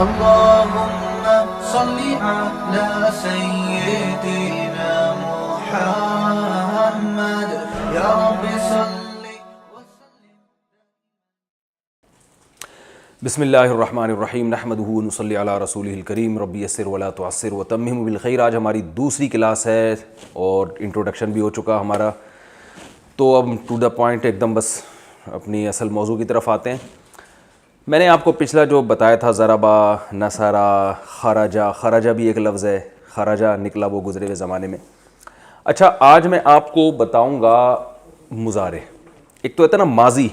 اللهم صل على سيدنا محمد يا رب صل وسلم. بسم اللہ الرحمن الرحیم نحمدہ ونصلی علی رسولہ الکریم رب یسر ولا تعسر وتمم بالخیر. آج ہماری دوسری کلاس ہے اور انٹروڈکشن بھی ہو چکا ہمارا, تو اب ٹو دا پوائنٹ ایک دم بس اپنی اصل موضوع کی طرف آتے ہیں. میں نے آپ کو پچھلا جو بتایا تھا ضربا, نصرا, خرجا, خرجا بھی ایک لفظ ہے, خرجا نکلا وہ گزرے ہوئے زمانے میں. اچھا آج میں آپ کو بتاؤں گا مضارع. ایک تو ہوتا ہے نا ماضی,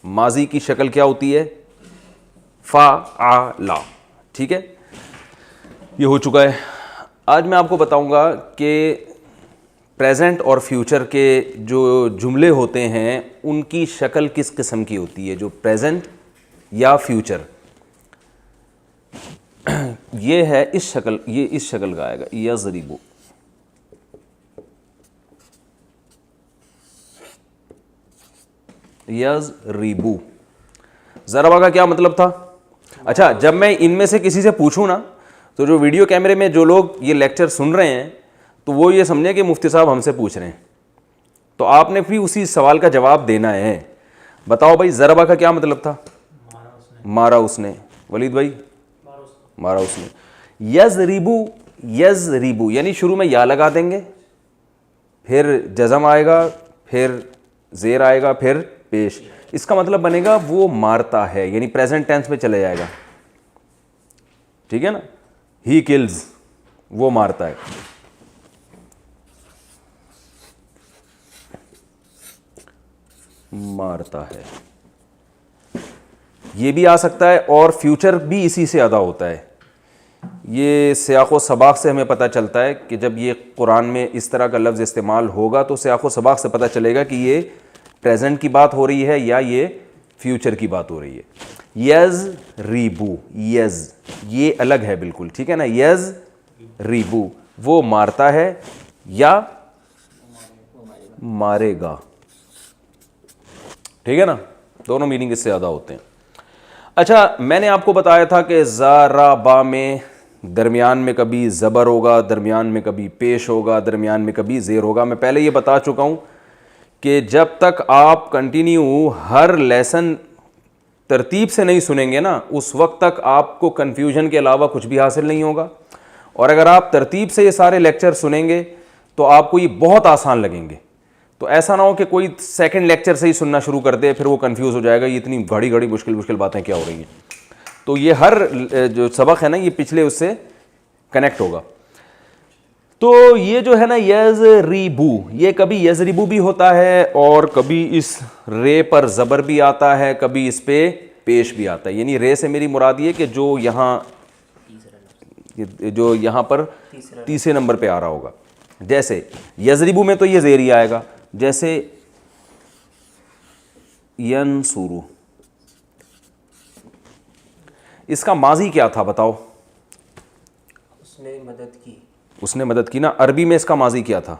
ماضی کی شکل کیا ہوتی ہے فعلا, ٹھیک ہے, یہ ہو چکا ہے. آج میں آپ کو بتاؤں گا کہ پریزنٹ اور فیوچر کے جو جملے ہوتے ہیں ان کی شکل کس قسم کی ہوتی ہے, جو پریزنٹ یا فیوچر. یہ ہے اس شکل, یہ اس شکل کا آئے گا یضربو. یضربو ضربہ کا کیا مطلب تھا؟ اچھا جب میں ان میں سے کسی سے پوچھوں نا, تو جو ویڈیو کیمرے میں جو لوگ یہ لیکچر سن رہے ہیں تو وہ یہ سمجھیں کہ مفتی صاحب ہم سے پوچھ رہے ہیں, تو آپ نے بھی اسی سوال کا جواب دینا ہے. بتاؤ بھائی ضربہ کا کیا مطلب تھا؟ مارا اس نے. ولید بھائی مارا اس نے. یضربو, یضربو یعنی شروع میں یا لگا دیں گے, پھر جزم آئے گا, پھر زیر آئے گا, پھر پیش. اس کا مطلب بنے گا وہ مارتا ہے, یعنی پریزنٹ ٹینس میں چلے جائے گا, ٹھیک ہے نا. ہی کلز, وہ مارتا ہے. مارتا ہے یہ بھی آ سکتا ہے, اور فیوچر بھی اسی سے ادا ہوتا ہے. یہ سیاق و سباق سے ہمیں پتہ چلتا ہے کہ جب یہ قرآن میں اس طرح کا لفظ استعمال ہوگا تو سیاق و سباق سے پتہ چلے گا کہ یہ پریزنٹ کی بات ہو رہی ہے یا یہ فیوچر کی بات ہو رہی ہے. یضربو, یز یہ الگ ہے بالکل, ٹھیک ہے نا. یضربو وہ مارتا ہے یا مارے گا, ٹھیک ہے نا. دونوں میننگ اس سے زیادہ ہوتے ہیں. اچھا میں نے آپ کو بتایا تھا کہ ضربا میں درمیان میں کبھی زبر ہوگا, درمیان میں کبھی پیش ہوگا, درمیان میں کبھی زیر ہوگا. میں پہلے یہ بتا چکا ہوں کہ جب تک آپ کنٹینیو ہر لیسن ترتیب سے نہیں سنیں گے نا, اس وقت تک آپ کو کنفیوژن کے علاوہ کچھ بھی حاصل نہیں ہوگا. اور اگر آپ ترتیب سے یہ سارے لیکچر سنیں گے تو آپ کو یہ بہت آسان لگیں گے. تو ایسا نہ ہو کہ کوئی سیکنڈ لیکچر سے ہی سننا شروع کر دے, پھر وہ کنفیوز ہو جائے گا یہ اتنی گھڑی گھڑی مشکل باتیں کیا ہو رہی ہیں. تو یہ ہر جو سبق ہے نا یہ پچھلے اس سے کنیکٹ ہوگا. تو یہ جو ہے نا یضربو, یہ کبھی یضربو بھی ہوتا ہے اور کبھی اس رے پر زبر بھی آتا ہے, کبھی اس پہ پیش بھی آتا ہے. یعنی رے سے میری مراد یہ کہ جو یہاں پر تیسرے نمبر پہ آ رہا ہوگا. جیسے یضربو میں تو یہ زیر ہی آئے گا, جیسے ینصرو, اس کا ماضی کیا تھا بتاؤ؟ اس نے مدد کی. اس نے مدد کی نا. عربی میں اس کا ماضی کیا تھا؟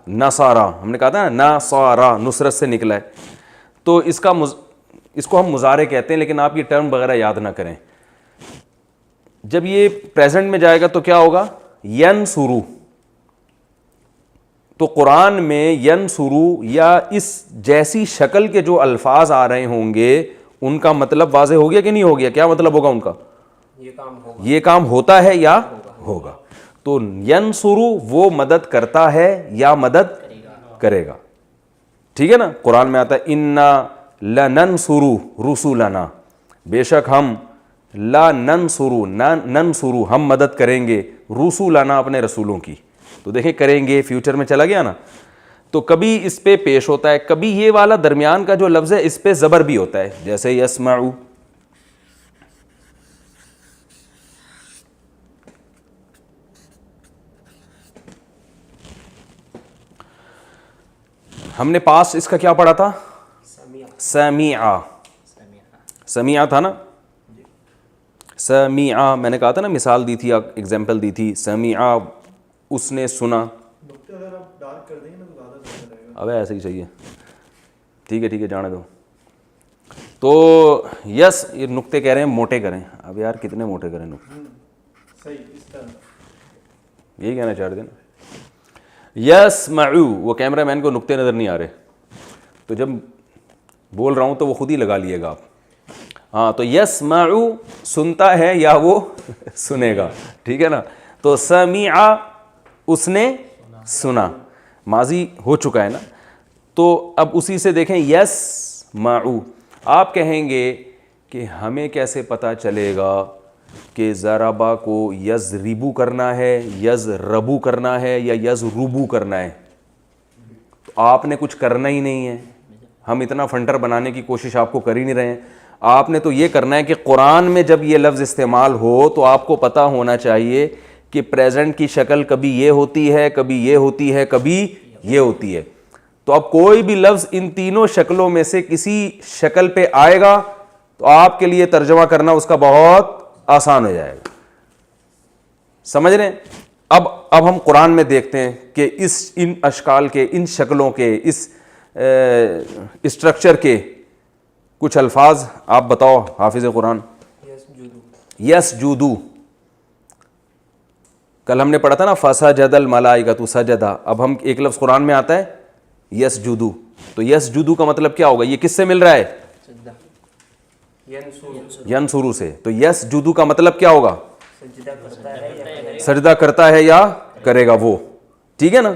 نصارا. ہم نے کہا تھا نا نصارا, نصرت سے نکلا ہے. تو اس کو ہم مضارع کہتے ہیں, لیکن آپ یہ ٹرم وغیرہ یاد نہ کریں. جب یہ پریزنٹ میں جائے گا تو کیا ہوگا؟ ینصرو. تو قرآن میں ینصرو یا اس جیسی شکل کے جو الفاظ آ رہے ہوں گے ان کا مطلب واضح ہو گیا کہ نہیں ہو گیا؟ کیا مطلب ہوگا ان کا؟ یہ کام ہوتا ہے یا ہوگا. تو ینصرو وہ مدد کرتا ہے یا مدد کرے گا, ٹھیک ہے نا. قرآن میں آتا ہے انا لننصر رسولنا, بے شک ہم ننصر ہم مدد کریں گے رسولنا اپنے رسولوں کی. تو دیکھیں کریں گے فیوچر میں چلا گیا نا. تو کبھی اس پہ پیش ہوتا ہے, کبھی یہ والا درمیان کا جو لفظ ہے اس پہ زبر بھی ہوتا ہے, جیسے یسمعو. ہم نے پاس اس کا کیا پڑھا تھا؟ سمیعا. سمیعا تھا نا. سمیعا میں نے کہا تھا نا, مثال دی تھی, ایگزامپل دی تھی. سمیعا اس نے سنا. اب ایسے ہی چاہیے, ٹھیک ہے جانے دو. تو یس یہ نقطے کہہ رہے ہیں موٹے کریں. اب یار کتنے موٹے کریں نقطے, یہی کہنا چاہ رہے تھے نا. یسمعو, وہ کیمرہ مین کو نقطے نظر نہیں آ رہے تو جب بول رہا ہوں تو وہ خود ہی لگا لیے گا آپ. ہاں تو یسمعو سنتا ہے یا وہ سنے گا, ٹھیک ہے نا. تو سمع اس نے سنا, ماضی ہو چکا ہے نا. تو اب اسی سے دیکھیں یسمعو, آپ کہیں گے کہ ہمیں کیسے پتہ چلے گا کہ ضربا کو یضربو کرنا ہے, یضربو کرنا ہے یا یضربو کرنا ہے. تو آپ نے کچھ کرنا ہی نہیں ہے, ہم اتنا فنٹر بنانے کی کوشش آپ کو کر ہی نہیں رہے ہیں. آپ نے تو یہ کرنا ہے کہ قرآن میں جب یہ لفظ استعمال ہو تو آپ کو پتہ ہونا چاہیے کہ پریزنٹ کی شکل کبھی یہ ہوتی ہے, کبھی یہ ہوتی ہے, کبھی یہ ہوتی ہے. تو اب کوئی بھی لفظ ان تینوں شکلوں میں سے کسی شکل پہ آئے گا تو آپ کے لیے ترجمہ کرنا اس کا بہت آسان ہو جائے گا. سمجھ رہے ہیں؟ اب ہم قرآن میں دیکھتے ہیں کہ ان اشکال کے, ان شکلوں کے, اس اسٹرکچر کے کچھ الفاظ آپ بتاؤ حافظ قرآن. یسجدو, کل ہم نے پڑھا تھا نا فسجد الملائکۃ سجدا. اب ہم ایک لفظ قرآن میں آتا ہے یسجدو, تو یسجدو کا مطلب کیا ہوگا؟ یہ کس سے مل رہا ہے؟ ینصرو سے. تو یسجدو کا مطلب کیا ہوگا؟ سجدہ کرتا ہے یا کرے گا وہ, ٹھیک ہے نا.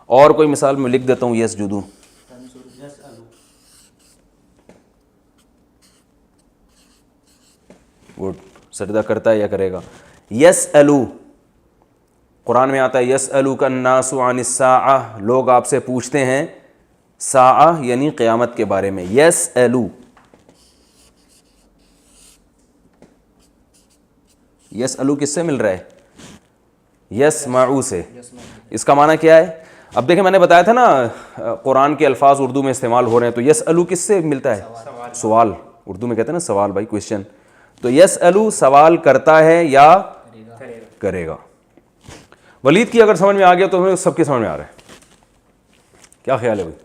اور کوئی مثال میں لکھ دیتا ہوں یسجدو. گڈ, سجدہ کرتا ہے یا کرے گا. یسألو, قرآن میں آتا ہے یسألوک الناس عن الساعہ, لوگ آپ سے پوچھتے ہیں ساعہ یعنی قیامت کے بارے میں. یسألو, یسألو کس سے مل رہا ہے؟ یسمعو سے. اس کا معنی کیا ہے؟ اب دیکھیں میں نے بتایا تھا نا قرآن کے الفاظ اردو میں استعمال ہو رہے ہیں, تو یسألو کس سے ملتا ہے؟ سوال, اردو میں کہتے ہیں نا سوال بھائی, کویشچن. تو یسألو سوال کرتا ہے یا کرے گا. ولید کی اگر سمجھ میں آ گیا تو سب کی سمجھ میں آ رہا ہے, کیا خیال ہے بھائی؟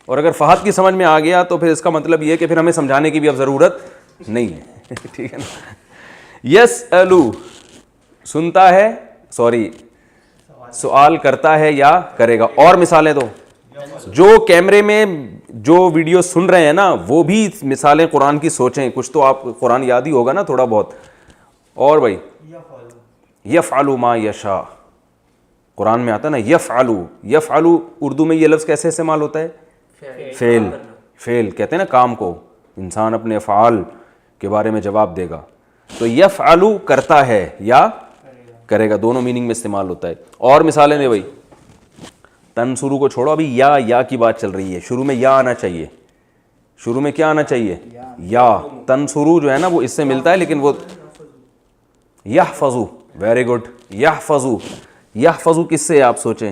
اور اگر فہد کی سمجھ میں آ گیا تو پھر اس کا مطلب یہ کہ پھر ہمیں سمجھانے کی بھی اب ضرورت نہیں ہے, ٹھیک ہے نا. یسألو سنتا ہے, سوری سوال کرتا ہے یا کرے گا. اور مثالیں دو, جو کیمرے میں جو ویڈیو سن رہے ہیں نا وہ بھی مثالیں قرآن کی سوچیں, کچھ تو آپ قرآن یاد ہی ہوگا نا تھوڑا بہت. اور بھائی یفعل ما یشاء, قرآن میں آتا ہے نا یفعلو. یفعلو اردو میں یہ لفظ کیسے استعمال ہوتا ہے؟ فعل. فعل کہتے ہیں نا کام کو, انسان اپنے افعال کے بارے میں جواب دے گا. تو یفعلو کرتا ہے یا کرے گا, دونوں میننگ میں استعمال ہوتا ہے. اور مثالیں دے بھائی. تنصرو کو چھوڑو, ابھی یا کی بات چل رہی ہے. شروع میں یا آنا چاہیے, شروع میں کیا آنا چاہیے؟ یا. تنصرو جو ہے نا وہ اس سے ملتا ہے لیکن وہ یحفظو. Very good, یحفظو. یحفظو کس سے آپ سوچیں؟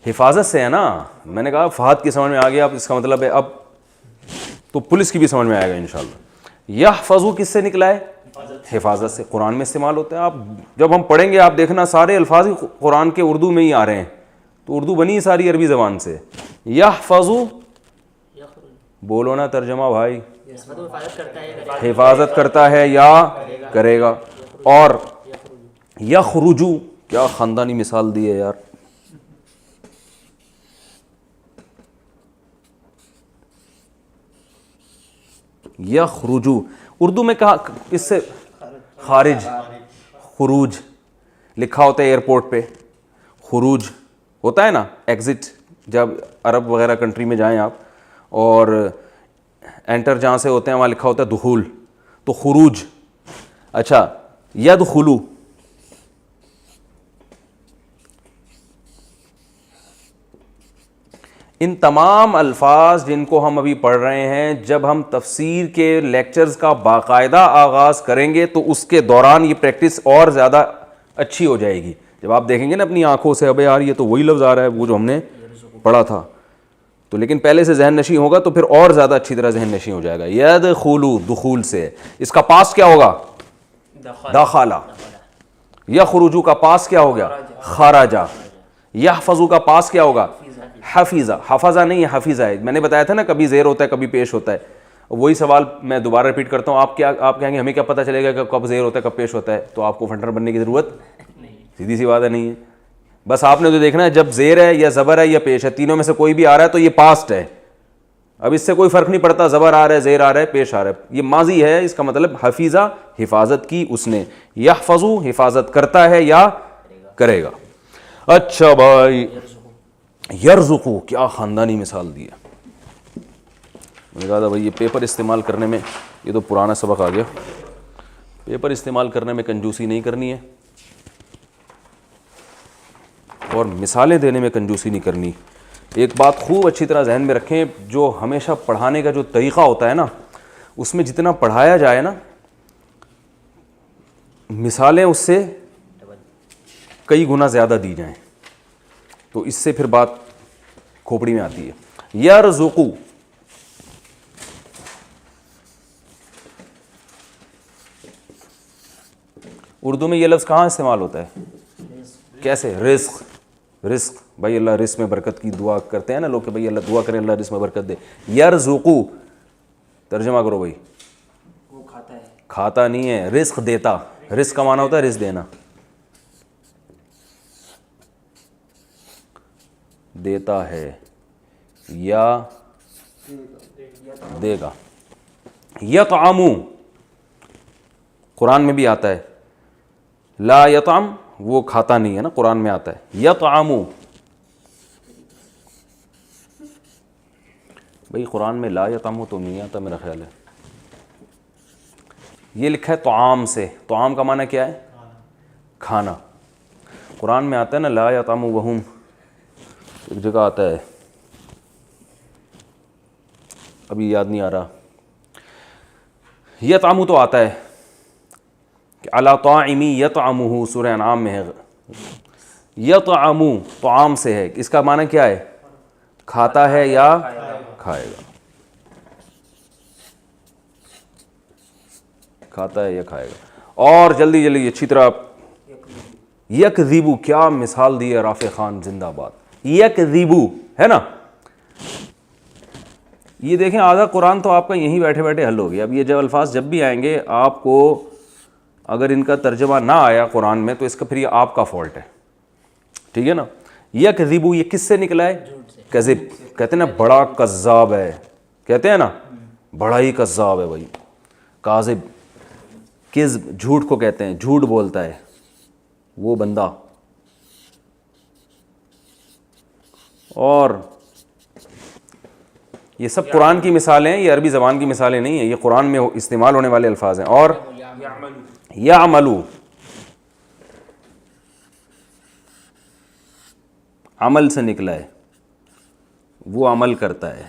حفاظت سے ہے نا. میں نے کہا فہد کی سمجھ میں آ گیا, اب اس کا مطلب ہے اب تو پولیس کی بھی سمجھ میں آئے گا انشاءاللہ. یحفظو کس سے نکلا ہے؟ حفاظت سے. قرآن میں استعمال ہوتا ہے. آپ جب ہم پڑھیں گے آپ دیکھنا سارے الفاظ ہی قرآن کے اردو میں ہی آ رہے ہیں, تو اردو بنی ساری عربی زبان سے. یحفظو بولو نا ترجمہ بھائی. حفاظت کرتا ہے یا کرے گا. اور یخرجو, کیا خاندانی مثال دی ہے یار. یخرجو اردو میں کہا اس سے خارج, خروج لکھا ہوتا ہے ایئرپورٹ پہ, خروج ہوتا ہے نا ایگزٹ. جب عرب وغیرہ کنٹری میں جائیں آپ اور انٹر جہاں سے ہوتے ہیں وہاں لکھا ہوتا ہے دخول, تو خروج. اچھا یدخلو, ان تمام الفاظ جن کو ہم ابھی پڑھ رہے ہیں جب ہم تفسیر کے لیکچرز کا باقاعدہ آغاز کریں گے تو اس کے دوران یہ پریکٹس اور زیادہ اچھی ہو جائے گی. جب آپ دیکھیں گے نا اپنی آنکھوں سے ابے یار یہ تو وہی لفظ آ رہا ہے وہ جو ہم نے پڑھا تھا, تو لیکن پہلے سے ذہن نشیں ہوگا تو پھر اور زیادہ اچھی طرح ذہن نشیں ہو جائے گا. یدخلو دخول سے, اس کا پاس کیا ہوگا؟ دخلہ. یخرجو کا پاس کیا ہو گیا؟ خرجا. یحفظو کا پاس کیا ہوگا؟ حفیظہ، حفظہ نہیں ہے حفیظہ ہے. میں نے بتایا تھا نا کبھی زیر ہوتا ہے کبھی پیش ہوتا ہے. وہی سوال میں دوبارہ ریپیٹ کرتا ہوں. آپ کہیں گے ہمیں کیا پتہ چلے گا کہ کب زیر ہوتا ہے کب پیش ہوتا ہے؟ تو آپ کو فنٹر بننے کی ضرورت سیدھی سی بات ہے نہیں ہے. بس آپ نے تو دیکھنا ہے جب زیر ہے یا زبر ہے یا پیش ہے، تینوں میں سے کوئی بھی آ رہا ہے تو یہ پاسٹ ہے. اب اس سے کوئی فرق نہیں پڑتا زبر آ رہا ہے زیر آ رہا ہے پیش آ رہا ہے، یہ ماضی ہے. اس کا مطلب حفیظہ حفاظت کی اس نے، یحفظو حفاظت کرتا ہے یا کرے گا. اچھا بھائی، یرزقو کیا خاندانی مثال دی ہے. میں نے کہا تھا بھائی یہ پیپر استعمال کرنے میں، یہ تو پرانا سبق آ گیا، پیپر استعمال کرنے میں کنجوسی نہیں کرنی ہے اور مثالیں دینے میں کنجوسی نہیں کرنی. ایک بات خوب اچھی طرح ذہن میں رکھیں، جو ہمیشہ پڑھانے کا جو طریقہ ہوتا ہے نا، اس میں جتنا پڑھایا جائے نا، مثالیں اس سے کئی گنا زیادہ دی جائیں تو اس سے پھر بات کھوپڑی میں آتی ہے. یرزقو، اردو میں یہ لفظ کہاں استعمال ہوتا ہے؟ کیسے؟ رزق. رزق بھائی اللہ رزق میں برکت کی دعا کرتے ہیں نا لوگ کہ بھائی اللہ دعا کریں اللہ رزق میں برکت دے. یرزقو ترجمہ کرو بھائی. وہ کھاتا ہے. کھاتا نہیں ہے، رزق دیتا. رزق کا معنی ہوتا ہے رزق دینا، دیتا ہے یا دے گا. یطعمو قرآن میں بھی آتا ہے، لا یطعم وہ کھاتا نہیں ہے نا، قرآن میں آتا ہے یطعمو. بھئی قرآن میں لا یطعمو تو نہیں آتا میرا خیال ہے، یہ لکھا ہے طعام سے. طعام کا معنی کیا ہے؟ کھانا. قرآن میں آتا ہے نا لا یطعمو وہم، ایک جگہ آتا ہے ابھی یاد نہیں آ رہا. یطعمو تو آتا ہے کہ علی طاعمی یطعمہ، سورہ انعام میں ہے. یطعمو طعام سے ہے، اس کا معنی کیا ہے؟ کھاتا ہے یا کھائے گا. کھاتا ہے یا کھائے گا. اور جلدی جلدی اچھی طرح یکذبو، کیا مثال دی ہے رافع خان زندہ باد. یکذبو ہے نا، یہ دیکھیں آدھا قرآن تو آپ کا یہیں بیٹھے بیٹھے حل ہو گیا. اب یہ جب الفاظ جب بھی آئیں گے آپ کو اگر ان کا ترجمہ نہ آیا قرآن میں تو اس کا پھر یہ آپ کا فالٹ ہے، ٹھیک ہے نا. یکذبو یہ کس سے نکلا ہے؟ کذب. کہتے ہیں نا بڑا کذاب ہے، کہتے ہیں نا بڑا ہی کذاب ہے بھائی. کاذب، کذب جھوٹ کو کہتے ہیں، جھوٹ بولتا ہے وہ بندہ. اور یہ سب قرآن کی مثالیں ہیں، یہ عربی زبان کی مثالیں نہیں ہیں، یہ قرآن میں استعمال ہونے والے الفاظ ہیں. اور یعملو، عمل سے نکلا ہے، وہ عمل کرتا ہے.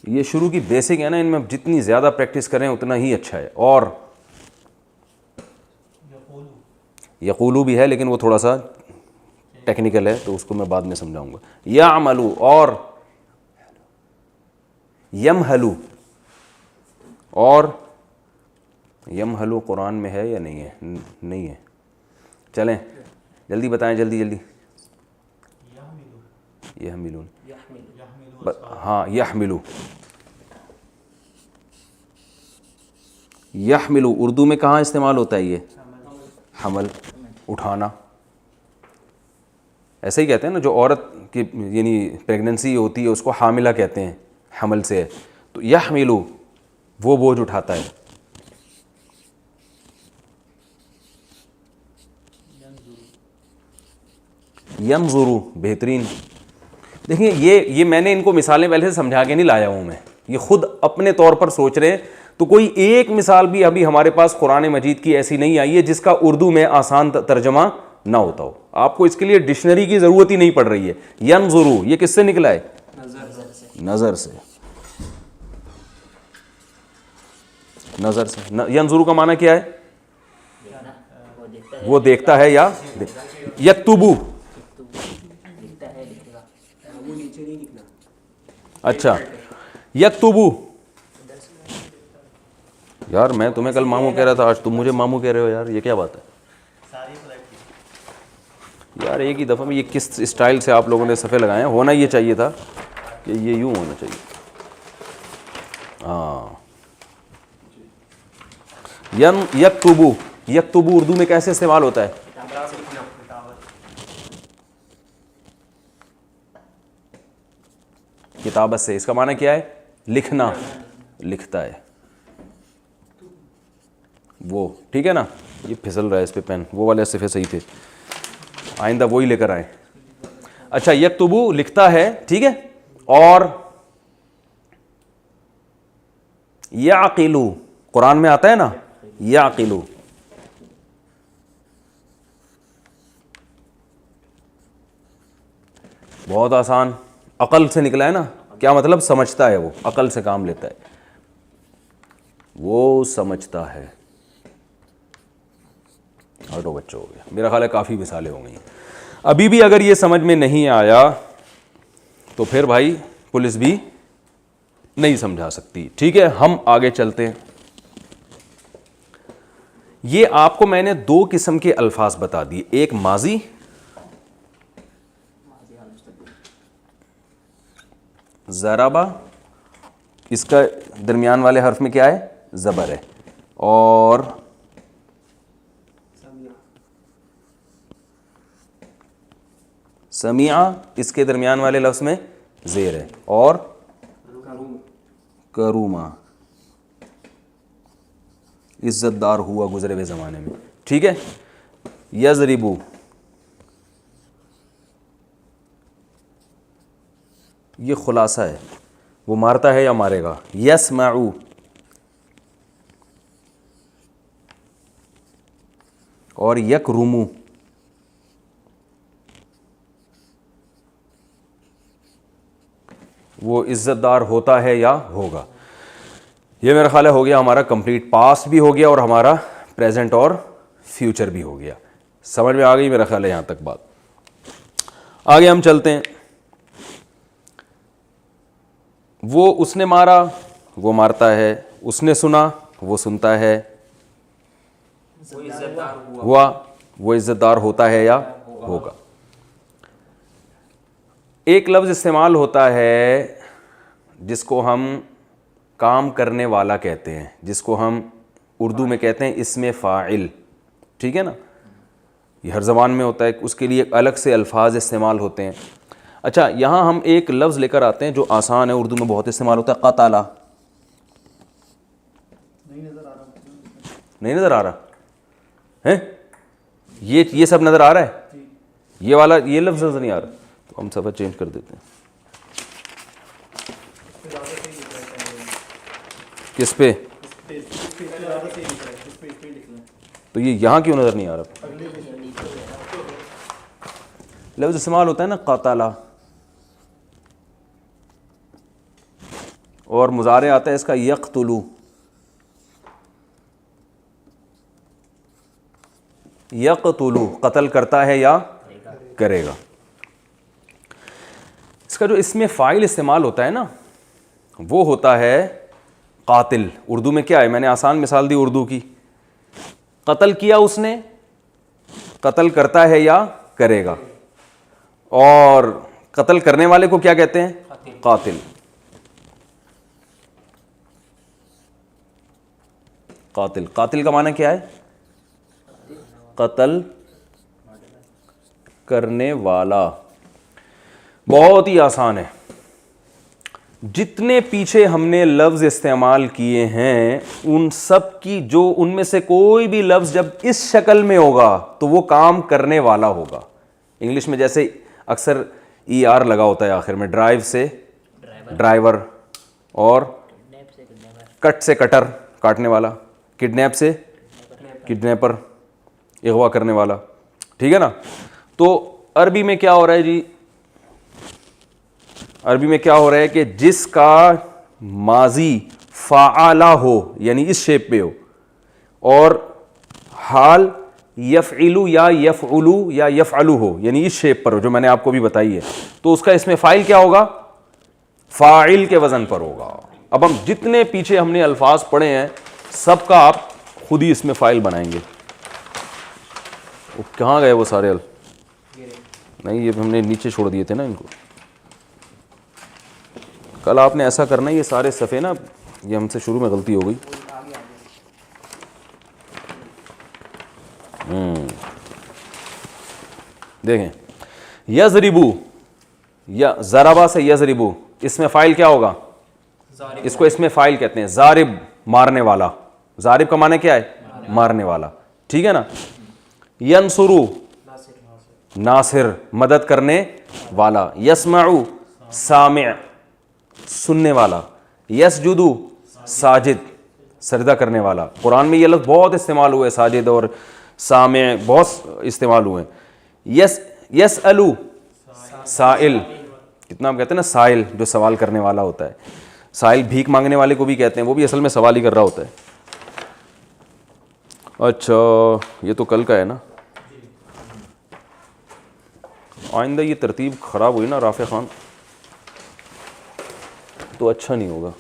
یہ شروع کی بیسک ہے نا، ان میں جتنی زیادہ پریکٹس کریں اتنا ہی اچھا ہے. اور یقولو بھی ہے لیکن وہ تھوڑا سا ٹیکنیکل ہے تو اس کو میں بعد میں سمجھاؤں گا. یعملو اور یمہلو. اور یمہلو قرآن میں ہے یا نہیں ہے؟ نہیں ہے. چلیں جلدی بتائیں، جلدی جلدی. یحملون، ہاں یحملو. یحملو اردو میں کہاں استعمال ہوتا ہے؟ یہ حمل، اٹھانا. ایسے ہی کہتے ہیں نا جو عورت کی یعنی پریگننسی ہوتی ہے اس کو حاملہ کہتے ہیں، حمل سے ہے. تو یحملو وہ بوجھ اٹھاتا ہے. ینظرو بہترین. دیکھیں یہ میں نے ان کو مثالیں پہلے سے سمجھا کے نہیں لایا ہوں میں، یہ خود اپنے طور پر سوچ رہے ہیں. تو کوئی ایک مثال بھی ابھی ہمارے پاس قرآن مجید کی ایسی نہیں آئی ہے جس کا اردو میں آسان ترجمہ نہ ہوتا ہو. آپ کو اس کے لیے ڈکشنری کی ضرورت ہی نہیں پڑ رہی ہے. ینظرو یہ کس سے نکلا ہے؟ نظر سے. نظر سے. ینظرو کا معنی کیا ہے؟ وہ دیکھتا ہے یا یکتبو. اچھا یکتبو. یار میں تمہیں کل ماموں کہہ رہا تھا، آج تم مجھے ماموں کہہ رہے ہو یار، یہ کیا بات ہے؟ یار ایک ہی دفعہ میں یہ کس اسٹائل سے آپ لوگوں نے صفحے لگائے ہیں. ہونا یہ چاہیے تھا کہ یہ یوں ہونا چاہیے. ہاں. یکتبو, یکتبو اردو میں کیسے استعمال ہوتا ہے؟ کتابت سے. اس کا معنی کیا ہے؟ لکھنا, لکھتا ہے وہ. ٹھیک ہے نا, یہ پھسل رہا ہے اس پہ پین, وہ والے صفحے صحیح تھے, آئندہ وہی لے کر آئیں. اچھا, یکتبو لکھتا ہے, ٹھیک ہے. اور یعقلو قرآن میں آتا ہے نا, یعقلو, بہت آسان, عقل سے نکلا ہے نا. کیا مطلب؟ سمجھتا ہے, وہ عقل سے کام لیتا ہے, وہ سمجھتا ہے. ہٹو بچوں, ہو گیا میرا خیال ہے, کافی مثالیں ہو گئی ہیں. ابھی بھی اگر یہ سمجھ میں نہیں آیا تو پھر بھائی پولیس بھی نہیں سمجھا سکتی. ٹھیک ہے, ہم آگے چلتے ہیں. یہ آپ کو میں نے دو قسم کے الفاظ بتا دیے, ایک ماضی, ضربا, اس کا درمیان والے حرف میں کیا ہے؟ زبر ہے. اور سمیع, اس کے درمیان والے لفظ میں زیر ہے. اور کروما, عزت دار ہوا گزرے ہوئے زمانے میں. ٹھیک ہے. یضربو, یہ خلاصہ ہے, وہ مارتا ہے یا مارے گا. یسمعو, اور یکرمو, وہ عزت دار ہوتا ہے یا ہوگا. یہ میرا خیال ہے ہو گیا ہمارا کمپلیٹ. پاسٹ بھی ہو گیا اور ہمارا پریزنٹ اور فیوچر بھی ہو گیا. سمجھ میں آ گئی میرا خیال ہے یہاں تک بات. آگے ہم چلتے ہیں. وہ اس نے مارا, وہ مارتا ہے. اس نے سنا, وہ سنتا ہے. وہ عزت دار ہوا, وہ عزت دار ہوتا ہے یا ہوگا. ایک لفظ استعمال ہوتا ہے جس کو ہم کام کرنے والا کہتے ہیں, جس کو ہم اردو میں کہتے ہیں اسم فاعل. ٹھیک ہے نا, یہ ہر زبان میں ہوتا ہے, اس کے لیے الگ سے الفاظ استعمال ہوتے ہیں. اچھا, یہاں ہم ایک لفظ لے کر آتے ہیں جو آسان ہے, اردو میں بہت استعمال ہوتا ہے, قتل. نہیں نظر آ رہا ہے؟ یہ سب نظر آ رہا ہے, یہ والا یہ لفظ نظر نہیں آ رہا, تو ہم صفحہ چینج کر دیتے ہیں. کس پہ؟ تو یہ یہاں کیوں نظر نہیں آ رہا؟ لفظ استعمال ہوتا ہے نا قتل, اور مضارع آتا ہے اس کا یقتلو. یقتلو, قتل کرتا ہے یا کرے گا. اس کا جو اسم فاعل استعمال ہوتا ہے نا, وہ ہوتا ہے قاتل. اردو میں کیا ہے؟ میں نے آسان مثال دی اردو کی. قتل کیا اس نے, قتل کرتا ہے یا کرے گا. اور قتل کرنے والے کو کیا کہتے ہیں؟ قاتل. قاتل, قاتل کا معنی کیا ہے؟ قتل کرنے والا. بہت ہی آسان ہے. جتنے پیچھے ہم نے لفظ استعمال کیے ہیں ان سب کی, جو ان میں سے کوئی بھی لفظ جب اس شکل میں ہوگا تو وہ کام کرنے والا ہوگا. انگلش میں جیسے اکثر ای آر لگا ہوتا ہے آخر میں, ڈرائیو سے ڈرائیور, اور کٹ سے کٹر, کاٹنے والا, کڈنیپ سے کڈنیپر, اغوا کرنے والا. ٹھیک ہے نا. تو عربی میں کیا ہو رہا ہے جی؟ عربی میں کیا ہو رہا ہے کہ جس کا ماضی فعلہ ہو, یعنی اس شیپ پہ ہو, اور حال یفعلو یا یفعلو یا یفعلو ہو, یعنی اس شیپ پر ہو جو میں نے آپ کو بھی بتائی ہے, تو اس کا اسم فاعل کیا ہوگا؟ فاعل کے وزن پر ہوگا. اب ہم جتنے پیچھے ہم نے الفاظ پڑھے ہیں سب کا آپ خود ہی اسم فاعل بنائیں گے. وہ کہاں گئے وہ سارے نہیں یہ ہم نے نیچے چھوڑ دیے تھے نا ان کو. کل آپ نے ایسا کرنا ہے، یہ سارے صفحے نا یہ ہم سے شروع میں غلطی ہو گئی. دیکھیں یضربو، یا ضربا سے یضربو، اس میں فاعل کیا ہوگا؟ اس کو اس میں فاعل کہتے ہیں. ضارب مارنے والا، ضارب کا معنی کیا ہے؟ مارنے والا، ٹھیک ہے نا. ینصرو ناصر مدد کرنے والا. یسمعو سامع سننے والا. یسجدو ساجد سجدہ کرنے والا. قرآن میں یہ لفظ بہت استعمال ہوئے، ساجد اور سامع بہت استعمال ہوئے. یسألو سائل، کتنا ہم کہتے ہیں نا سائل، جو سوال کرنے والا ہوتا ہے. سائل بھیک مانگنے والے کو بھی کہتے ہیں، وہ بھی اصل میں سوال ہی کر رہا ہوتا ہے. اچھا یہ تو کل کا ہے نا. آئندہ یہ ترتیب خراب ہوئی نا رافع خان تو اچھا نہیں ہوگا.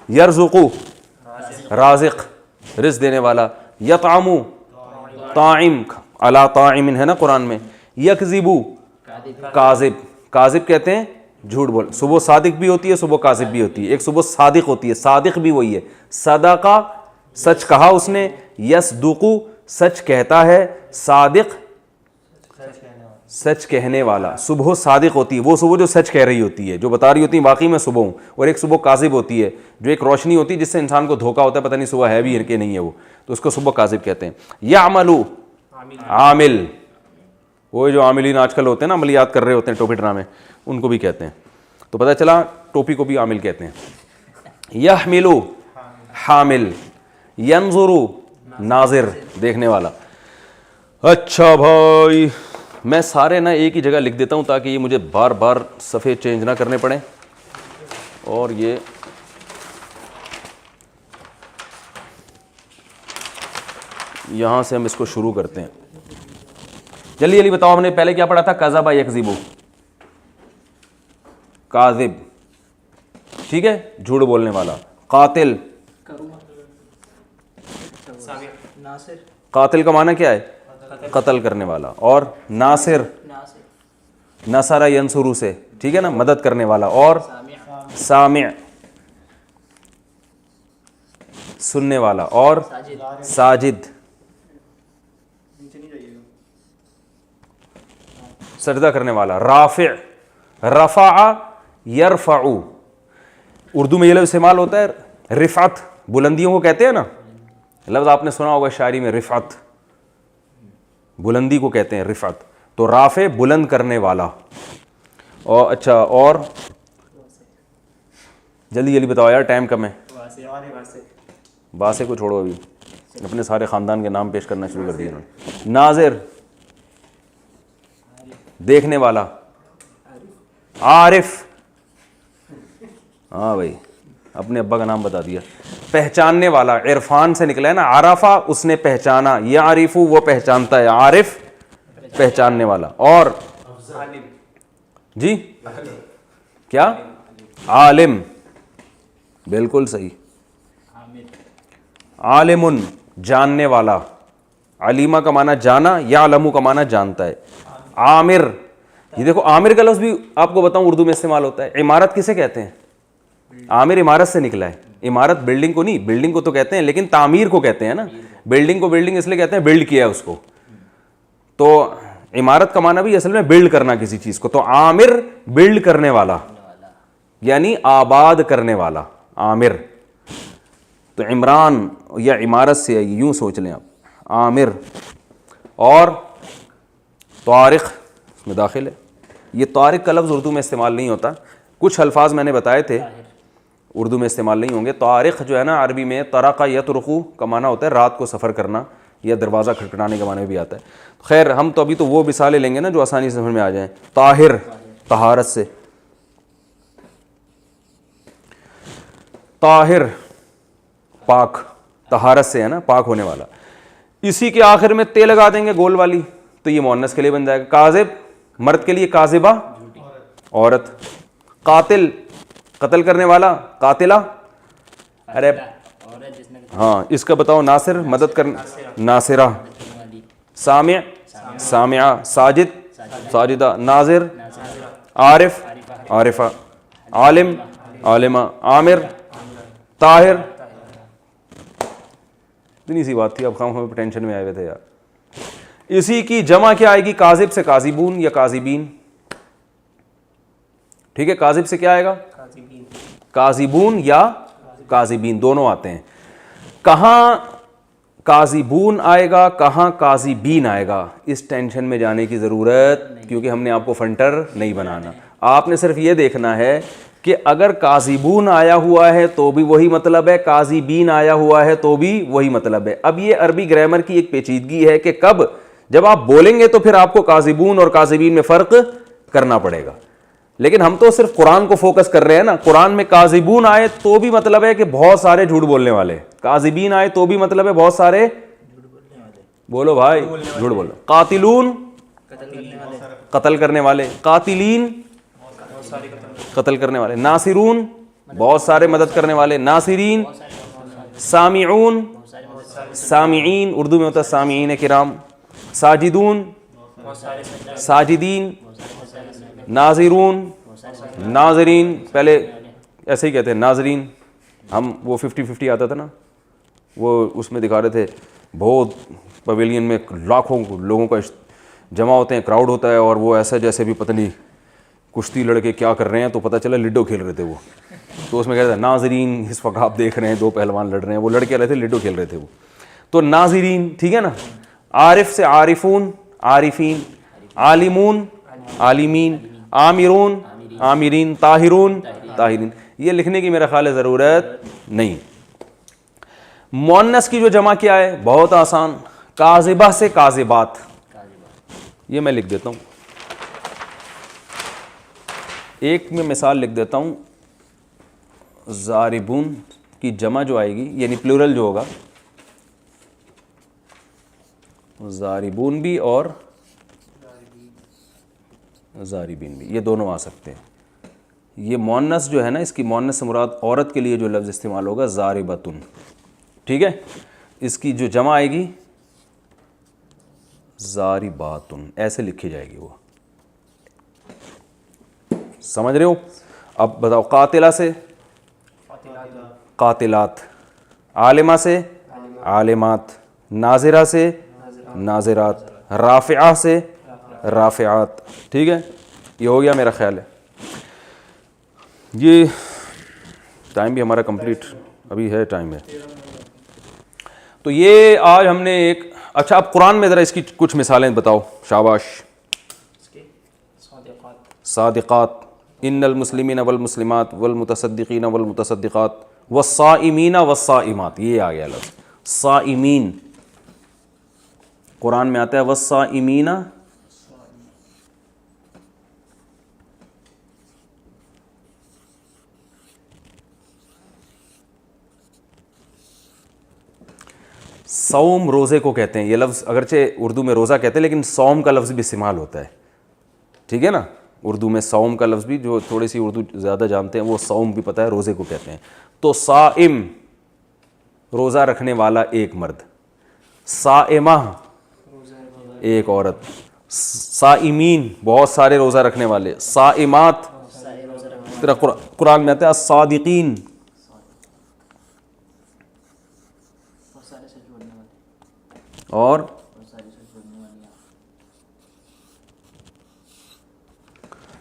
یرزقو رازق رزق دینے والا. یطعمو طاعم علی طاعم ہے نا قرآن میں. یکذبو کاذب، کاذب کہتے ہیں جھوٹ بول. صبح صادق بھی ہوتی ہے، صبح کاذب بھی ہوتی ہے. ایک صبح صادق ہوتی ہے، صادق بھی وہی ہے. صدقہ سچ کہا اس نے. یصدقو سچ کہتا ہے. صادق سچ کہنے والا. صبح صادق ہوتی ہے وہ صبح جو سچ کہہ رہی ہوتی ہے، جو بتا رہی ہوتی ہے واقعی میں صبح ہوں. اور ایک صبح کاذب ہوتی ہے جو ایک روشنی ہوتی ہے جس سے انسان کو دھوکا ہوتا ہے، پتہ نہیں صبح ہے بھی کہ نہیں ہے وہ، تو اس کو صبح کاذب کہتے ہیں. یعملو عامل، وہ جو عاملین آج کل ہوتے ہیں نا عملیات کر رہے ہوتے ہیں ٹوپی ڈرامے، ان کو بھی کہتے ہیں. تو پتہ چلا ٹوپی کو بھی عامل کہتے ہیں. یحملو حامل. ینظرو ناظر دیکھنے والا. اچھا بھائی میں سارے نا ایک ہی جگہ لکھ دیتا ہوں تاکہ یہ مجھے بار بار صفحے چینج نہ کرنے پڑیں. اور یہ یہاں سے ہم اس کو شروع کرتے ہیں. جلدی جلدی بتاؤ، ہم نے پہلے کیا پڑھا تھا؟ کذب یکذب، کاذب ٹھیک ہے جھوٹ بولنے والا. قاتل، قاتل کا معنی کیا ہے؟ قتل کرنے والا. اور ناصر، نصر ینصرو سے ٹھیک ہے نا مدد کرنے والا. اور سامع سننے والا. اور ساجد سجدہ کرنے والا. رافع رفع یرفع، اردو میں یہ لفظ استعمال ہوتا ہے رفعت، بلندیوں کو کہتے ہیں نا. لفظ آپ نے سنا ہوگا شاعری میں، رفعت بلندی کو کہتے ہیں رفعت. تو رافع بلند کرنے والا. اور اچھا اور جلدی جلدی بتاؤ یار ٹائم کم ہے. باسے کو چھوڑو، ابھی اپنے سارے خاندان کے نام پیش کرنا شروع کر دیے انہوں نے. ناظر دیکھنے والا. عارف، ہاں بھائی اپنے ابا کا نام بتا دیا. پہچاننے والا، عرفان سے نکلا ہے نا. عرفہ اس نے پہچانا. یعرف وہ پہچانتا ہے. عارف پہچاننے والا. اور جی کیا؟ عالم، بالکل صحیح. عالم جاننے والا. علیمہ کا معنی جانا، یعلم کا معنی جانتا ہے. عامر، یہ دیکھو عامر کا لفظ بھی آپ کو بتاؤں اردو میں استعمال ہوتا ہے. عمارت کسے کہتے ہیں؟ عامر عمارت سے نکلا ہے. عمارت بلڈنگ کو نہیں، بلڈنگ کو تو کہتے ہیں لیکن تعمیر کو کہتے ہیں نا. بلڈنگ کو بلڈنگ اس لیے کہتے ہیں بلڈ کیا ہے اس کو. تو عمارت کا معنی بھی اصل میں بلڈ کرنا کسی چیز کو. تو عامر بلڈ کرنے والا یعنی آباد کرنے والا. عامر تو عمران یا عمارت سے یوں سوچ لیں آپ. عامر. اور طارق اس میں داخل ہے. یہ طارق کا لفظ اردو میں استعمال نہیں ہوتا. کچھ الفاظ میں نے بتائے تھے اردو میں استعمال نہیں ہوں گے. طارق جو ہے نا عربی میں طرق یطرق کا معنی ہوتا ہے رات کو سفر کرنا یا دروازہ کھٹکھٹانے کا معنی بھی آتا ہے. خیر ہم تو ابھی تو وہ مثالیں لیں گے نا جو آسانی سے سمجھ میں آ جائیں. طاہر طہارت سے. طاہر پاک، طہارت سے ہے نا پاک ہونے والا. اسی کے آخر میں تے لگا دیں گے گول والی تو یہ مؤنث کے لیے بن جائے گا. کاذب مرد کے لیے، کاذبہ عورت. قاتل قتل کرنے والا, قاتلہ, ارے عورت جس نے ہاں اس کا بتاؤ, ناصر مدد کرنا, ناصرہ, سامع سامعہ, ساجد ساجدہ, ناظر عارف عارفہ, عالم عالمہ, عامر طاہر. اتنی سی بات تھی, اب ہم ٹینشن میں آئے ہوئے تھے یار. اسی کی جمع کیا آئے گی؟ کاذب سے کاذبون یا کاذبین. ٹھیک ہے, کاذب سے کیا آئے گا؟ کاذبون یا کاذبین, دونوں آتے ہیں. کہاں کاذبون آئے گا, کہاں کاذبین آئے گا, اس ٹینشن میں جانے کی ضرورت, کیونکہ ہم نے آپ کو فنٹر نہیں بنانا. آپ نے صرف یہ دیکھنا ہے کہ اگر کاذبون آیا ہوا ہے تو بھی وہی مطلب ہے, کاذبین آیا ہوا ہے تو بھی وہی مطلب ہے. اب یہ عربی گرامر کی ایک پیچیدگی ہے کہ کب جب آپ بولیں گے تو پھر آپ کو کاذبون اور کاذبین میں فرق کرنا پڑے گا. لیکن ہم تو صرف قرآن کو فوکس کر رہے ہیں نا. قرآن میں کاذبون آئے تو بھی مطلب ہے کہ بہت سارے جھوٹ بولنے والے, کاذبین آئے تو بھی مطلب ہے بہت سارے, بولو بھائی جھوٹ بولو. قاتلون قتل کرنے والے, قاتلین قتل کرنے والے, ناصرون بہت سارے مدد کرنے والے, ناصرین, سامعون سامعین, اردو میں ہوتا ہے سامعین کرام, ساجدون ساجدین, ناظرون ناظرین, پہلے ایسے ہی کہتے ہیں ناظرین. ہم وہ 50-50 آتا تھا نا, وہ اس میں دکھا رہے تھے بہت پویلین میں لاکھوں لوگوں کا جمع ہوتے ہیں, کراؤڈ ہوتا ہے, اور وہ ایسا جیسے بھی پتہ نہیں کشتی لڑکے کیا کر رہے ہیں, تو پتہ چلا لڈو کھیل رہے تھے وہ. تو اس میں کہتے ہیں ناظرین, اس وقت آپ دیکھ رہے ہیں دو پہلوان لڑ رہے ہیں, وہ لڑکے رہے تھے لڈو کھیل رہے تھے وہ. تو ناظرین, ٹھیک ہے نا. عارف سے عارفون عارفین, عالمون عالمین, عامرون عامرین, طاہرون طاہرین. یہ لکھنے کی میرا خیال ہے ضرورت نہیں. مؤنث کی جو جمع کیا ہے بہت آسان, کاذبہ سے کاذبات. یہ میں لکھ دیتا ہوں, ایک میں مثال لکھ دیتا ہوں. ضاربون کی جمع جو آئے گی, یعنی پلورل جو ہوگا, ضاربون بھی اور ضاربین بھی, یہ دونوں آ سکتے ہیں. یہ مؤنث جو ہے نا, اس کی مؤنث سے مراد عورت کے لیے جو لفظ استعمال ہوگا ضاربتن, ٹھیک ہے. اس کی جو جمع آئے گی ضارباتن, ایسے لکھی جائے گی. وہ سمجھ رہے ہو؟ اب بتاؤ, قاتلہ سے قاتلات, عالمہ سے عالمات, ناظرہ سے ناظرات, رافعہ سے رافعات. ٹھیک ہے, یہ ہو گیا میرا خیال ہے. یہ ٹائم بھی ہمارا کمپلیٹ ابھی ہے, ٹائم ہے. تو یہ آج ہم نے ایک, اچھا اب قرآن میں ذرا اس کی کچھ مثالیں بتاؤ. شاباش. صادقات, ان المسلمین والمسلمات والمتصدقین والمتصدقات والصائمین والصائمات, یہ آ گیا لفظ صائمین. قرآن میں آتا ہے والصائمین, صوم روزے کو کہتے ہیں. یہ لفظ اگرچہ اردو میں روزہ کہتے ہیں لیکن صوم کا لفظ بھی استعمال ہوتا ہے, ٹھیک ہے نا. اردو میں صوم کا لفظ بھی, جو تھوڑی سی اردو زیادہ جانتے ہیں وہ صوم بھی پتہ ہے, روزے کو کہتے ہیں. تو صائم روزہ رکھنے والا ایک مرد, صائمہ ایک عورت, صائمین بہت سارے روزہ رکھنے والے, صائمات قرآن میں آتا ہے الصادقین, اور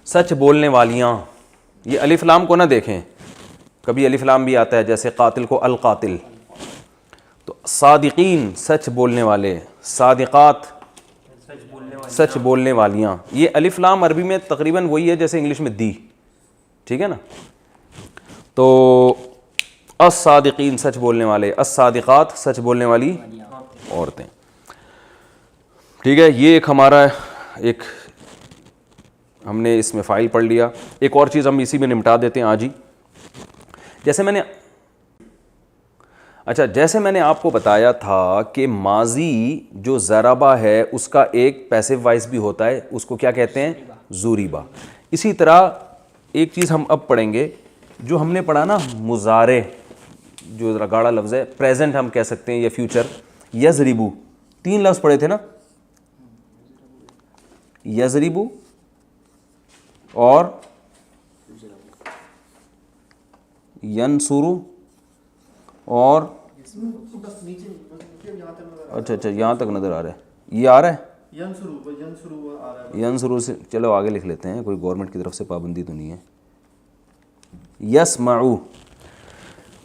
سچ بولنے والیاں. یہ الف لام کو نہ دیکھیں, کبھی الف لام بھی آتا ہے, جیسے قاتل کو القاتل. تو صادقین سچ بولنے والے, صادقات سچ بولنے والیاں. یہ الف لام عربی میں تقریباً وہی ہے جیسے انگلش میں دی, ٹھیک ہے نا. تو الصادقین سچ بولنے والے, الصادقات سچ بولنے والی عورتیں. ٹھیک ہے, یہ ایک ہمارا ایک ہم نے اس میں فائل پڑھ لیا. ایک اور چیز ہم اسی میں نمٹا دیتے ہیں آج ہی. جیسے میں نے آپ کو بتایا تھا کہ ماضی جو ضربہ ہے اس کا ایک پیسو وائس بھی ہوتا ہے, اس کو کیا کہتے ہیں؟ ضریبہ. اسی طرح ایک چیز ہم اب پڑھیں گے جو ہم نے پڑھا نا مضارع، جو ذرا گاڑا لفظ ہے، پریزنٹ ہم کہہ سکتے ہیں یا فیوچر، یضربو، 3 لفظ پڑھے تھے نا، یضربو اور ینصرو اور اچھا یہاں تک نظر آ رہا ہے، یہ آ رہا ہے ینصرو سے، چلو آگے لکھ لیتے ہیں، کوئی گورنمنٹ کی طرف سے پابندی تو نہیں ہے. یسمعو،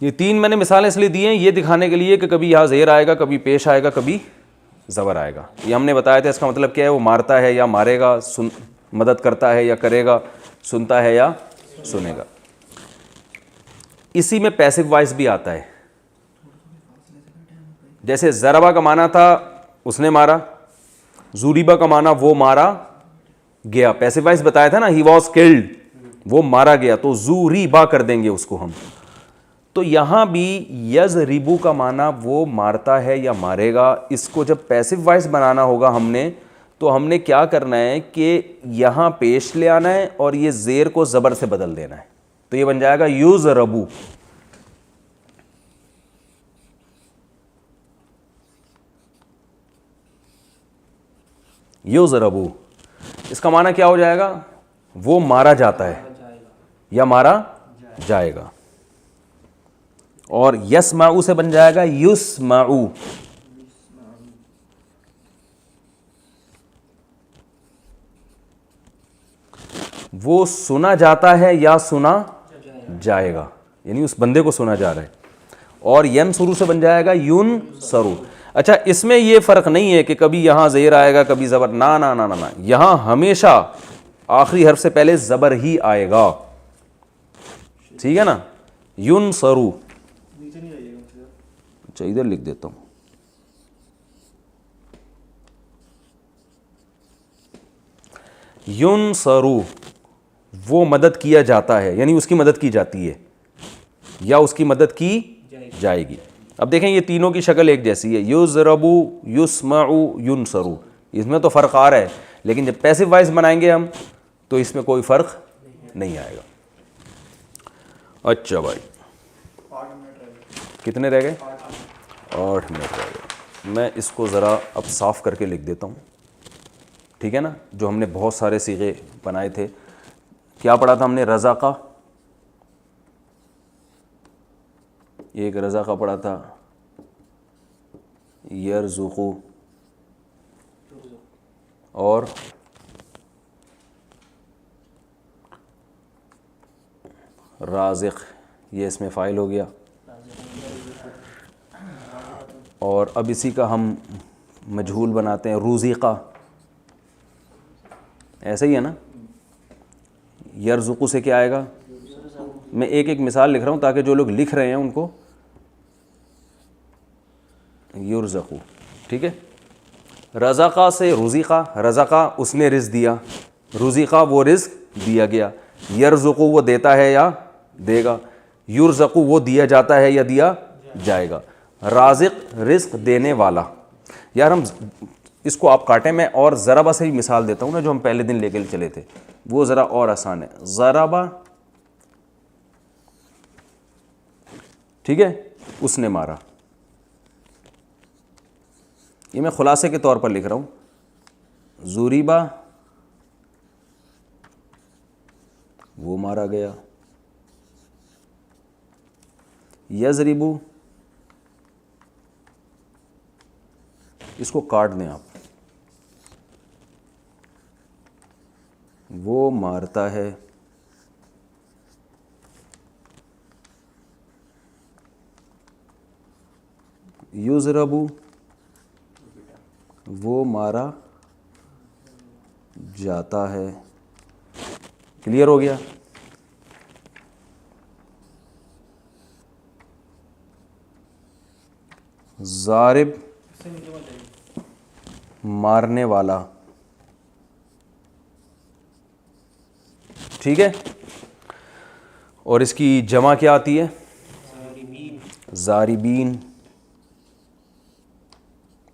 یہ 3 میں نے مثالیں اس لیے دی ہیں یہ دکھانے کے لیے کہ کبھی یہاں زیر آئے گا، کبھی پیش آئے گا، کبھی زبر آئے گا. یہ ہم نے بتایا تھا اس کا مطلب کیا ہے، وہ مارتا ہے یا مارے گا، مدد کرتا ہے یا کرے گا، سنتا ہے یا سنے گا. اسی میں پیسو وائس بھی آتا ہے، جیسے ضربہ کا معنی تھا اس نے مارا، زوریبا کا معنی وہ مارا گیا، پیسو وائس بتایا تھا نا، ہی واز کلڈ، وہ مارا گیا، تو زوریبا کر دیں گے اس کو ہم. تو یہاں بھی یضربو کا معنی وہ مارتا ہے یا مارے گا. اس کو جب پیسو وائس بنانا ہوگا ہم نے، تو ہم نے کیا کرنا ہے کہ یہاں پیش لے آنا ہے اور یہ زیر کو زبر سے بدل دینا ہے، تو یہ بن جائے گا یضربو. یضربو اس کا معنی کیا ہو جائے گا، وہ مارا جاتا ہے یا مارا جائے گا. اور یسمعو سے بن جائے گا یسمعو. وہ سنا جاتا ہے یا سنا جائے گا، یعنی اس بندے کو سنا جا رہا ہے. اور ینصرو سے بن جائے گا ینصرو. اچھا اس میں یہ فرق نہیں ہے کہ کبھی یہاں زیر آئے گا کبھی زبر، نا نا نا نا، یہاں ہمیشہ آخری حرف سے پہلے زبر ہی آئے گا، ٹھیک ہے نا. ینصرو، اچھا ادھر لکھ دیتا ہوں، ینصرو وہ مدد کیا جاتا ہے، یعنی اس کی مدد کی جاتی ہے یا اس کی مدد کی جائے گی. اب دیکھیں یہ تینوں کی شکل ایک جیسی ہے، یضربو، یسمعو، ینصرو. اس میں تو فرق آ رہا ہے، لیکن جب پیسو وائس بنائیں گے ہم تو اس میں کوئی فرق نہیں آئے گا. اچھا بھائی کتنے رہ گئے؟ 8 منٹ رہ گئے. میں اس کو ذرا اب صاف کر کے لکھ دیتا ہوں، ٹھیک ہے نا. جو ہم نے بہت سارے صیغے بنائے تھے، کیا پڑھا تھا ہم نے؟ رزقہ، ایک رزقہ پڑھا تھا، یرزقو، اور رازق، یہ اس میں فاعل ہو گیا. اور اب اسی کا ہم مجہول بناتے ہیں، روزقہ، ایسا ہی ہے نا. یرزقو سے کیا آئے گا؟ میں ایک ایک مثال لکھ رہا ہوں تاکہ جو لوگ لکھ رہے ہیں ان کو یرزقو، ٹھیک ہے. رزقہ سے رزقہ، رزقہ اس نے رزق دیا، رزقہ وہ رزق دیا گیا. یرزقو وہ دیتا ہے یا دے گا، یرزقو وہ دیا جاتا ہے یا دیا جائے گا. رازق رزق دینے والا. یار ہم اس کو آپ کاٹیں، میں اور ضربہ سے ہی مثال دیتا ہوں نا، جو ہم پہلے دن لے کے چلے تھے، وہ ذرا اور آسان ہے. ضربہ، ٹھیک ہے، اس نے مارا. یہ میں خلاصے کے طور پر لکھ رہا ہوں. زوریبا وہ مارا گیا. یضربو، اس کو کاٹ دیں آپ، وہ مارتا ہے. یضربو وہ مارا جاتا ہے. کلیئر ہو گیا؟ ضارب مارنے والا، ٹھیک ہے. اور اس کی جمع کیا آتی ہے؟ ضاربین.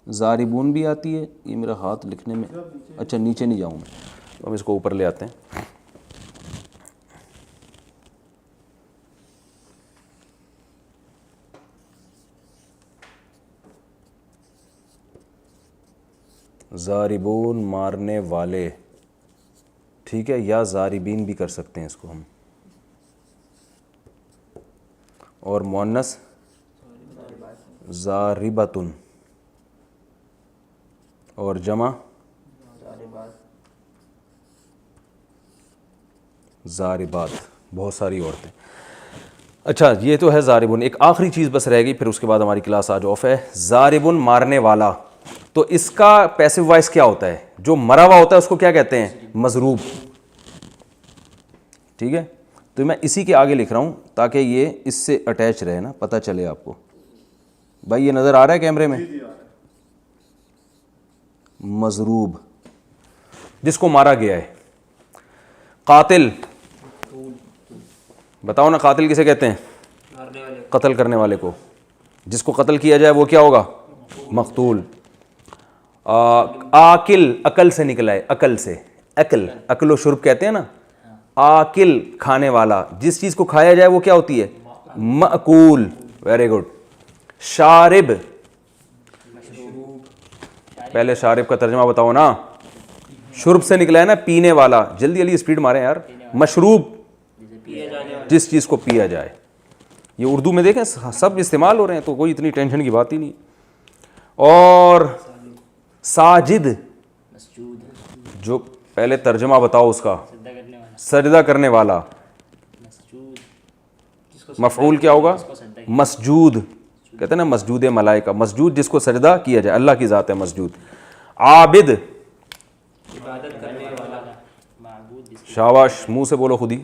ضاربون بھی آتی ہے. یہ میرا ہاتھ لکھنے میں، اچھا نیچے نہیں جاؤں میں، ہم اس کو اوپر لے آتے ہیں. ضاربون مارنے والے، ٹھیک ہے، یا ضاربین بھی کر سکتے ہیں اس کو ہم، اور مؤنث ضاربتن، اور جمع ضاربات، بہت ساری عورتیں. اچھا یہ تو ہے ضاربن. ایک آخری چیز بس رہ گئی، پھر اس کے بعد ہماری کلاس آج آف ہے. ضاربن مارنے والا، تو اس کا پیسو وائس کیا ہوتا ہے؟ جو مرا ہوا ہوتا ہے اس کو کیا کہتے ہیں؟ مضروب. ٹھیک ہے، تو میں اسی کے آگے لکھ رہا ہوں تاکہ یہ اس سے اٹیچ رہے نا، پتہ چلے آپ کو. بھائی یہ نظر آ رہا ہے کیمرے میں؟ مضروب جس کو مارا گیا ہے. قاتل، بتاؤ نا قاتل کسے کہتے ہیں؟ مارنے والے قتل کرنے والے کو. جس کو قتل کیا جائے وہ کیا ہوگا؟ مقتول. آکل، عقل سے نکلا ہے، عقل سے، عقل، عقل و شرب کہتے ہیں نا. آکل کھانے والا، جس چیز کو کھایا جائے وہ کیا ہوتی ہے؟ مأکول. Very good. شارب، پہلے شارب کا ترجمہ بتاؤ نا. شرب سے نکلا ہے نا، پینے والا. جلدی جلدی اسپیڈ ماریں یار. مشروب، جس چیز کو پیا جائے. یہ اردو میں دیکھیں سب استعمال ہو رہے ہیں تو کوئی اتنی ٹینشن کی بات ہی نہیں. اور ساجد، مسجود، جو پہلے ترجمہ بتاؤ اس کا. سجدہ کرنے والا، سجدہ کرنے والا. مسجود، جس کو مفعول کیا ہوگا؟ سجدہ مسجود. کہتے ہیں نا مسجود ملائکہ، مسجود جس کو سجدہ کیا جائے، اللہ کی ذات ہے مسجود. عابد، عبادت کرنے والا، معبود جس شاباش، منہ سے بولو خود ہی.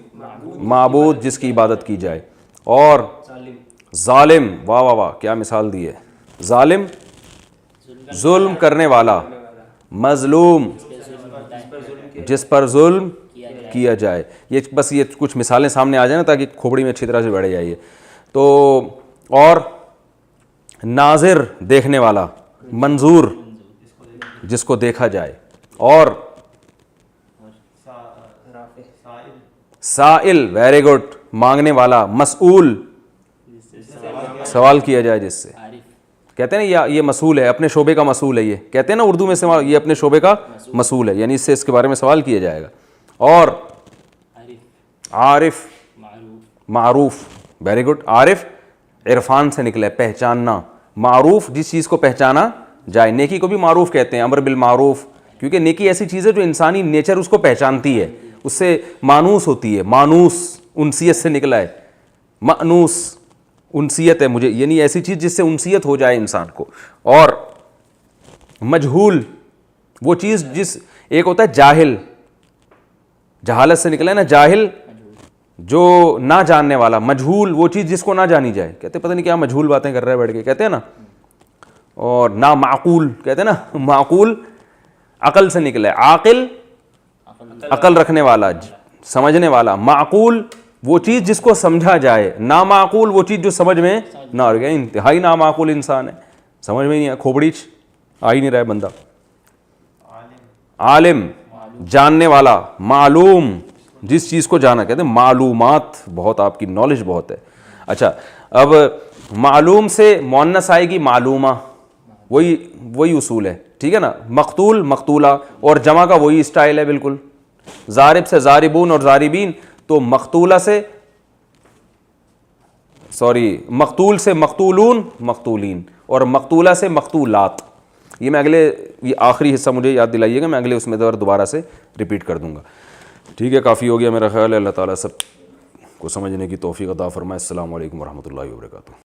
معبود جس کی عبادت کی جائے. اور ظالم، ظالم، واہ واہ واہ کیا مثال دی ہے. ظالم ظلم کرنے والا. مظلوم جس پر ظلم کیا جائے. یہ بس یہ کچھ مثالیں سامنے آ جائیں نا تاکہ کھوپڑی میں اچھی طرح سے بیٹھ جائے. تو اور ناظر دیکھنے والا. منظور جس کو دیکھا جائے. اور سائل، ویری گڈ، مانگنے والا. مسئول سوال کیا جائے جس سے. کہتے ہیں نا یہ مسئول ہے، اپنے شعبے کا مسئول ہے. یہ کہتے ہیں نا اردو میں استعمال، یہ اپنے شعبے کا مسئول ہے، یعنی اس سے اس کے بارے میں سوال کیا جائے گا. اور عارف، معروف، ویری گڈ. عارف عرفان سے نکلا ہے، پہچاننا. معروف جس چیز کو پہچانا جائے. نیکی کو بھی معروف کہتے ہیں، امر بالمعروف، کیونکہ نیکی ایسی چیز ہے جو انسانی نیچر اس کو پہچانتی ہے، اس سے مانوس ہوتی ہے. مانوس انسیت سے نکلا ہے. مانوس انسیت ہے مجھے، یعنی ایسی چیز جس سے انسیت ہو جائے انسان کو. اور مجہول وہ چیز جس، ایک ہوتا ہے جاہل، جہالت سے نکلا ہے نا جاہل، جو نہ جاننے والا. مجہول وہ چیز جس کو نہ جانی جائے. کہتے پتہ نہیں کیا مجہول باتیں کر رہے ہیں بیٹھ کے، کہتے ہیں نا. اور نا معقول، کہتے ہیں نا معقول عقل سے نکلا ہے. عاقل عقل رکھنے والا، سمجھنے والا. معقول وہ چیز جس کو سمجھا جائے. نامعقول وہ چیز جو سمجھ میں نہ آ گیا. انتہائی نامعقول انسان ہے، سمجھ میں نہیں آیا، کھوپڑی آ ہی نہیں رہا ہے بندہ. عالم جاننے والا. معلوم جس چیز کو جانا. کہتے ہیں معلومات، بہت آپ کی نالج بہت ہے. اچھا اب معلوم سے مؤنث آئے گی معلومہ، وہی اصول ہے، ٹھیک ہے نا. مقتول مقتولہ، اور جمع کا وہی اسٹائل ہے بالکل. ضارب سے ضاربون اور ضاربین، تو مقتولہ سے مقتول سے مقتولون مقتولین، اور مقتولہ سے مقتولات. یہ میں یہ آخری حصہ مجھے یاد دلائیے گا، میں اگلے اس میں دوبارہ سے ریپیٹ کر دوں گا. ٹھیک ہے، کافی ہو گیا میرا خیال ہے. اللہ تعالیٰ سب کو سمجھنے کی توفیق عطا فرمائے. السلام علیکم ورحمۃ اللہ وبرکاتہ.